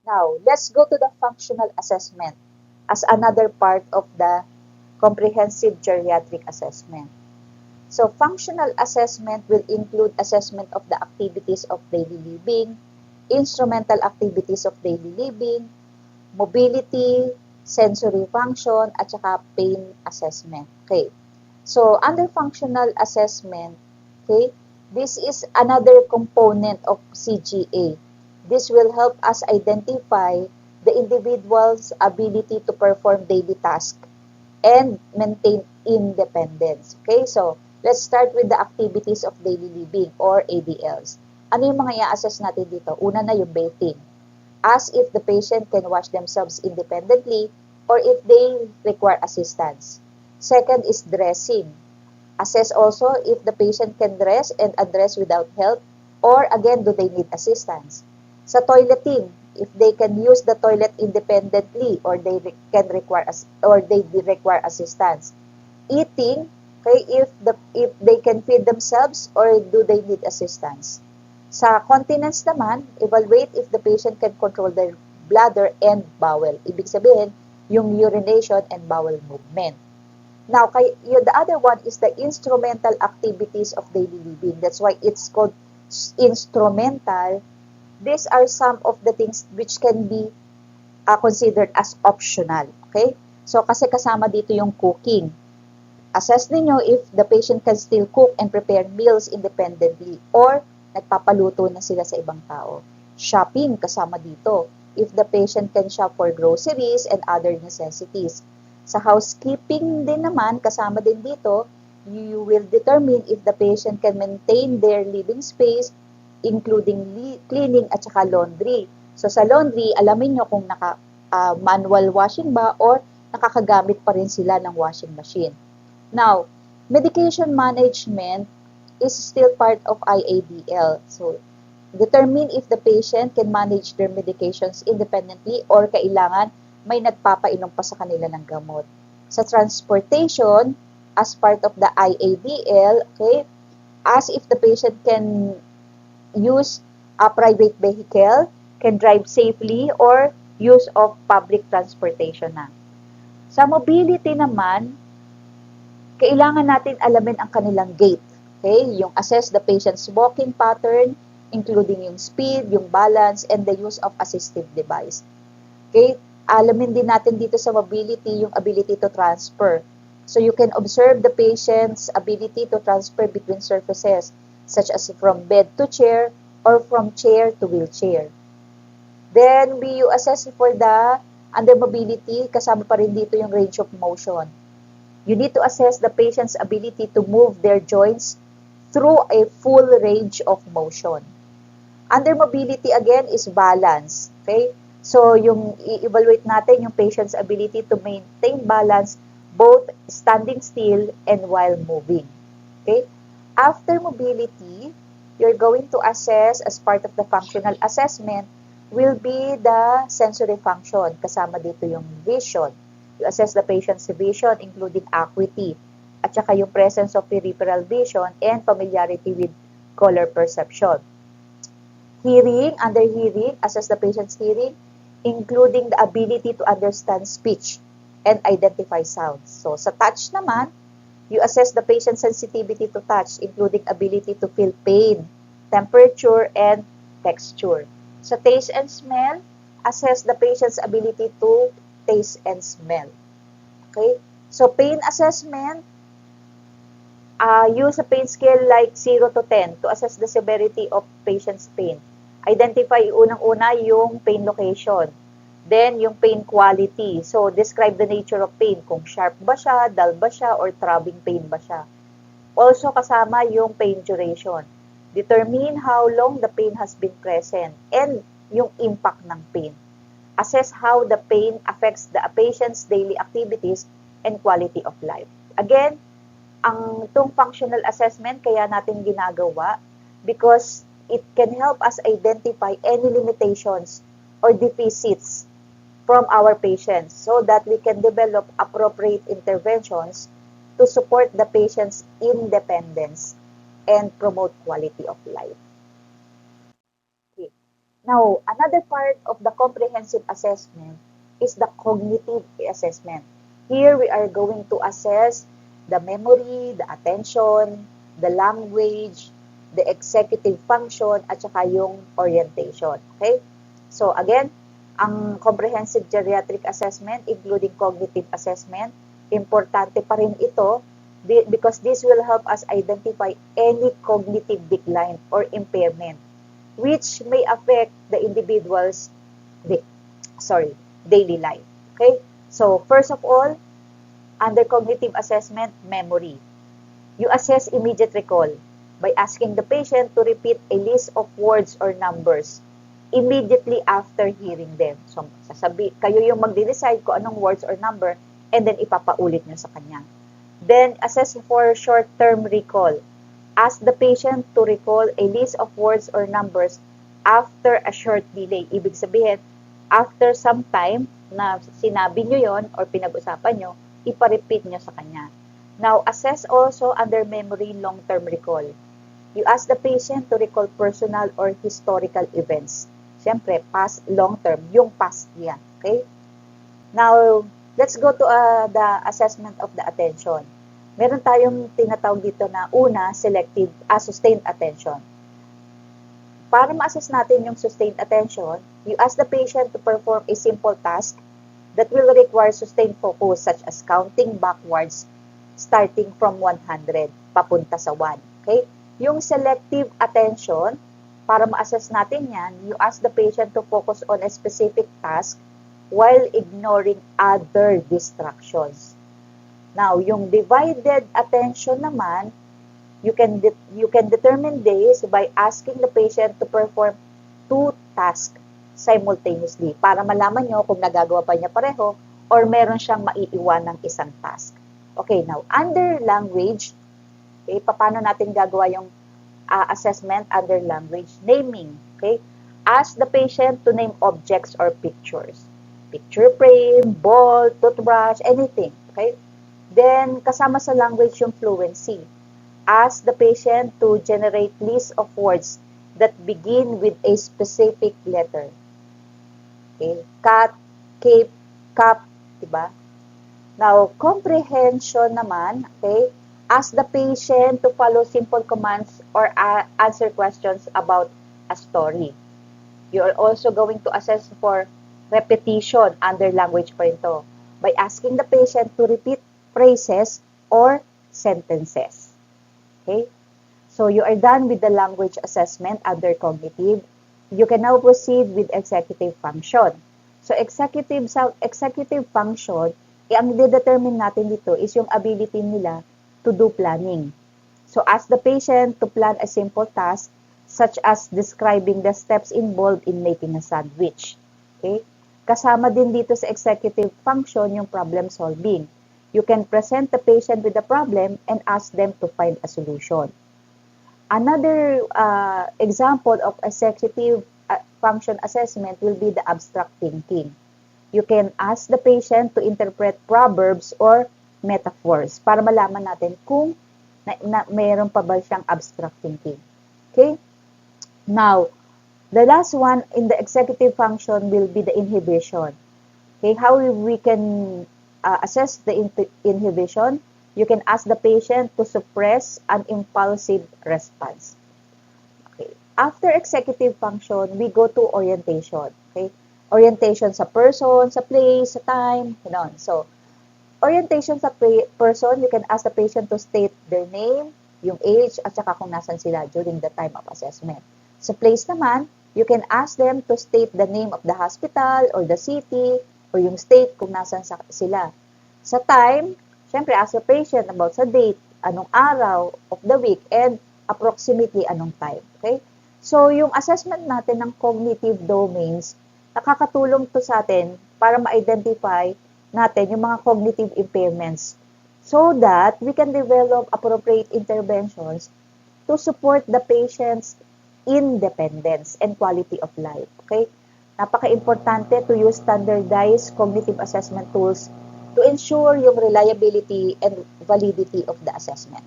Now, let's go to the functional assessment as another part of the comprehensive geriatric assessment. So, functional assessment will include assessment of the activities of daily living, instrumental activities of daily living, mobility, sensory function, at saka pain assessment. Okay. So, under functional assessment, okay, this is another component of CGA. This will help us identify the individual's ability to perform daily tasks and maintain independence. Okay, so let's start with the activities of daily living or ADLs. Ano yung mga i-assess natin dito? Una na yung bathing. Ask if the patient can wash themselves independently or if they require assistance. Second is dressing. Assess also if the patient can dress and undress without help or again, do they need assistance. Sa toileting, if they can use the toilet independently or can require or they require assistance. Eating, okay, if they can feed themselves or do they need assistance. Sa continence naman, evaluate if the patient can control their bladder and bowel. Ibig sabihin, yung urination and bowel movement. Now, the other one is the instrumental activities of daily living. That's why it's called instrumental. These are some of the things which can be considered as optional. Okay? So, kasi kasama dito yung cooking. Assess ninyo if the patient can still cook and prepare meals independently or nagpapaluto na sila sa ibang tao. Shopping, kasama dito. If the patient can shop for groceries and other necessities. Sa housekeeping din naman, kasama din dito, you will determine if the patient can maintain their living space, including cleaning at saka laundry. So sa laundry, alamin nyo kung manual washing ba or nakakagamit pa rin sila ng washing machine. Now, medication management is still part of IADL. So, determine if the patient can manage their medications independently or kailangan may nagpapainom pa sa kanila ng gamot. Sa transportation, as part of the IADL, okay, ask if the patient can use a private vehicle, can drive safely, or use of public transportation na. Sa mobility naman, kailangan natin alamin ang kanilang gait. Okay? Yung assess the patient's walking pattern, including yung speed, yung balance, and the use of assistive device. Okay? Alamin din natin dito sa mobility yung ability to transfer. So you can observe the patient's ability to transfer between surfaces, such as from bed to chair or from chair to wheelchair. Then, you assess for the under mobility, kasama pa rin dito yung range of motion. You need to assess the patient's ability to move their joints through a full range of motion. Under mobility, again, is balance. Okay? So, yung i-evaluate natin yung patient's ability to maintain balance both standing still and while moving. Okay? After mobility, you're going to assess as part of the functional assessment will be the sensory function. Kasama dito yung vision. You assess the patient's vision including acuity at saka yung presence of peripheral vision and familiarity with color perception. Hearing, under hearing, assess the patient's hearing including the ability to understand speech and identify sounds. So sa touch naman, you assess the patient's sensitivity to touch including ability to feel pain, temperature, and texture. Sa taste and smell, assess the patient's ability to taste and smell. Okay? So, pain assessment, use a pain scale like 0 to 10 to assess the severity of patient's pain. Identify unang-una yung pain location. Then, yung pain quality. So, describe the nature of pain. Kung sharp ba siya, dull ba siya, or throbbing pain ba siya. Also, kasama yung pain duration. Determine how long the pain has been present and yung impact ng pain. Assess how the pain affects the patient's daily activities and quality of life. Again, itong functional assessment kaya natin ginagawa because it can help us identify any limitations or deficits from our patients so that we can develop appropriate interventions to support the patient's independence and promote quality of life. Okay. Now, another part of the comprehensive assessment is the cognitive assessment. Here we are going to assess the memory, the attention, the language, the executive function, at saka yung orientation. Okay? So again, ang comprehensive geriatric assessment, including cognitive assessment, importante pa rin ito because this will help us identify any cognitive decline or impairment which may affect the individual's daily life. Okay? So, first of all, under cognitive assessment, memory. You assess immediate recall by asking the patient to repeat a list of words or numbers immediately after hearing them. So, kayo yung magde-decide kung anong words or number and then ipapaulit nyo sa kanya. Then, assess for short-term recall. Ask the patient to recall a list of words or numbers after a short delay. Ibig sabihin, after some time na sinabi nyo yon or pinag-usapan nyo, ipa-repeat nyo sa kanya. Now, assess also under memory long-term recall. You ask the patient to recall personal or historical events. Siyempre, past, long-term, yung past yan. Okay? Now, let's go to the assessment of the attention. Meron tayong tinatawag dito na una, selective, sustained attention. Para ma-assess natin yung sustained attention, you ask the patient to perform a simple task that will require sustained focus such as counting backwards starting from 100 papunta sa 1. Okay? Yung selective attention, para ma-assess natin yan, you ask the patient to focus on a specific task while ignoring other distractions. Now, yung divided attention naman, you can determine this by asking the patient to perform 2 tasks simultaneously para malaman nyo kung nagagawa pa niya pareho or meron siyang maiiwan ng isang task. Okay, now, under language, okay, paano natin gagawa yung assessment under language? Naming, okay? Ask the patient to name objects or pictures. Picture frame, ball, toothbrush, anything, okay? Then, kasama sa language yung fluency. Ask the patient to generate list of words that begin with a specific letter. Okay? Cat, cape, cup, diba? Now, comprehension naman, okay? Ask the patient to follow simple commands or answer questions about a story. You are also going to assess for repetition under language pa rin to by asking the patient to repeat phrases or sentences. Okay? So, you are done with the language assessment under cognitive. You can now proceed with executive function. So, executive function, ang determine natin dito is yung ability nila to do planning. So, ask the patient to plan a simple task such as describing the steps involved in making a sandwich. Okay? Kasama din dito sa executive function yung problem solving. You can present the patient with the problem and ask them to find a solution. Another example of executive function assessment will be the abstract thinking. You can ask the patient to interpret proverbs or metaphors para malaman natin kung mayroon pa ba siyang abstract thinking. Okay? Now, the last one in the executive function will be the inhibition. Okay, how we can assess the inhibition? You can ask the patient to suppress an impulsive response. Okay. After executive function, we go to orientation. Okay? Orientation sa person, sa place, sa time, gano'n. So, orientation sa person, you can ask the patient to state their name, yung age, at saka kung nasan sila during the time of assessment. Sa place naman, you can ask them to state the name of the hospital or the city or yung state kung nasan sila. Sa time, syempre ask the patient about sa date, anong araw of the week, and approximately anong time. Okay? So, yung assessment natin ng cognitive domains, nakakatulong to sa atin para ma-identify natin yung mga cognitive impairments so that we can develop appropriate interventions to support the patient's independence and quality of life. Okay? Napaka-importante to use standardized cognitive assessment tools to ensure yung reliability and validity of the assessment.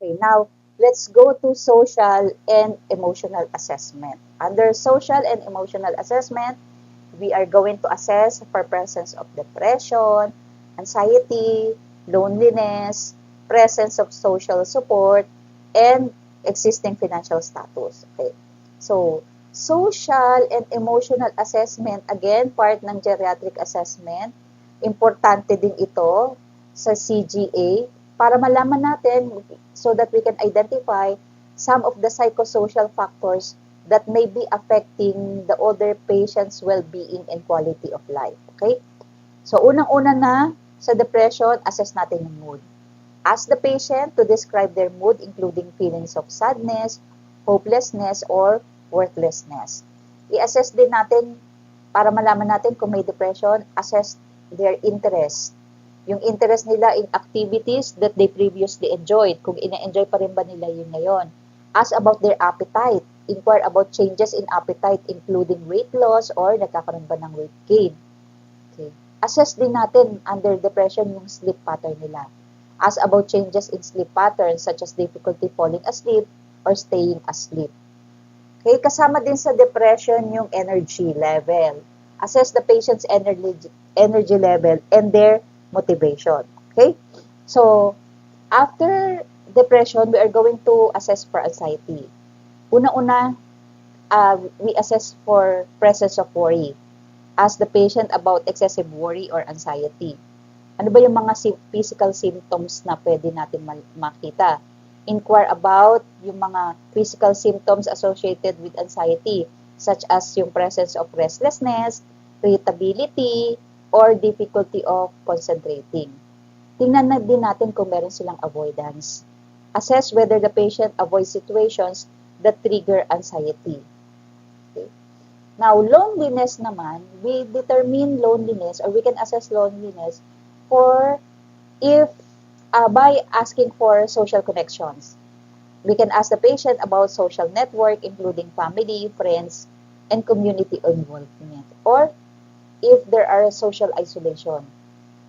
Okay, now, let's go to social and emotional assessment. Under social and emotional assessment, we are going to assess for presence of depression, anxiety, loneliness, presence of social support, and existing financial status. Okay. So, social and emotional assessment, again, part ng geriatric assessment. Importante din ito sa CGA para malaman natin so that we can identify some of the psychosocial factors that may be affecting the older patient's well-being and quality of life. Okay? So, unang-una na sa depression, assess natin yung mood. Ask the patient to describe their mood including feelings of sadness, hopelessness, or worthlessness. I-assess din natin para malaman natin kung may depression, assess their interest. Yung interest nila in activities that they previously enjoyed, kung ina-enjoy pa rin ba nila yun ngayon. Ask about their appetite. Inquire about changes in appetite including weight loss or nagkakaroon ba ng weight gain. Okay. Assess din natin under depression yung sleep pattern nila. Ask about changes in sleep patterns such as difficulty falling asleep or staying asleep. Okay, kasama din sa depression yung energy level. Assess the patient's energy level and their motivation. Okay? So, after depression, we are going to assess for anxiety. Una-una, we assess for presence of worry. Ask the patient about excessive worry or anxiety. Ano ba yung mga physical symptoms na pwede natin makita? Inquire about yung mga physical symptoms associated with anxiety, such as yung presence of restlessness, irritability, or difficulty of concentrating. Tingnan na din natin kung meron silang avoidance. Assess whether the patient avoids situations that trigger anxiety. Okay. Now, loneliness naman, we determine loneliness or we can assess loneliness for if by asking for social connections. We can ask the patient about social network including family, friends, and community involvement. Or if there are social isolation,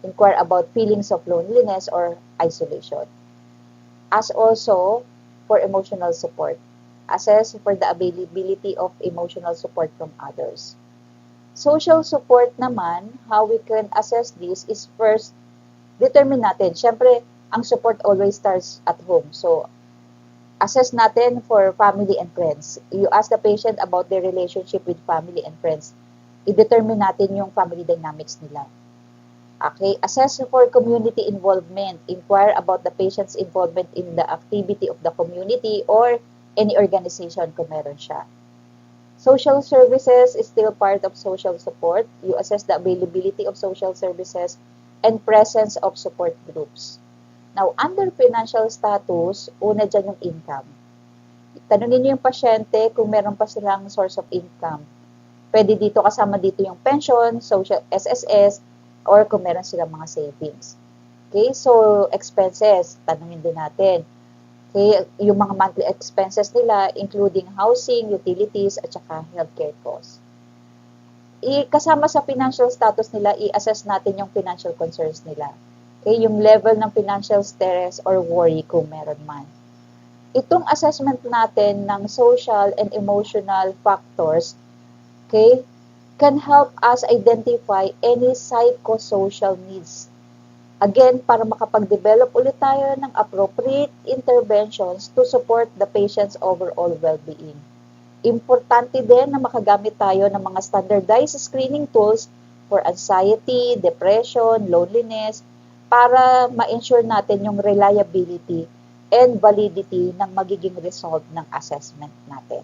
inquire about feelings of loneliness or isolation. As also for emotional support. Assess for the availability of emotional support from others. Social support naman, how we can assess this is first, determine natin. Siyempre, ang support always starts at home. So, assess natin for family and friends. You ask the patient about their relationship with family and friends. I-determine natin yung family dynamics nila. Okay, assess for community involvement. Inquire about the patient's involvement in the activity of the community or any organization kung meron siya. Social services is still part of social support. You assess the availability of social services and presence of support groups. Now, under financial status, una dyan yung income. Tanungin niyo yung pasyente kung meron pa silang source of income. Pwede dito kasama dito yung pension, social SSS, or kung meron silang mga savings. Okay, so expenses, tanungin din natin. Okay, yung mga monthly expenses nila, including housing, utilities, at saka healthcare costs. Kasama sa financial status nila, i-assess natin yung financial concerns nila. Okay, yung level ng financial stress or worry kung meron man. Itong assessment natin ng social and emotional factors, okay, can help us identify any psychosocial needs. Again, para makapag-develop ulit tayo ng appropriate interventions to support the patient's overall well-being. Importante din na makagamit tayo ng mga standardized screening tools for anxiety, depression, loneliness, para ma-ensure natin yung reliability and validity ng magiging result ng assessment natin.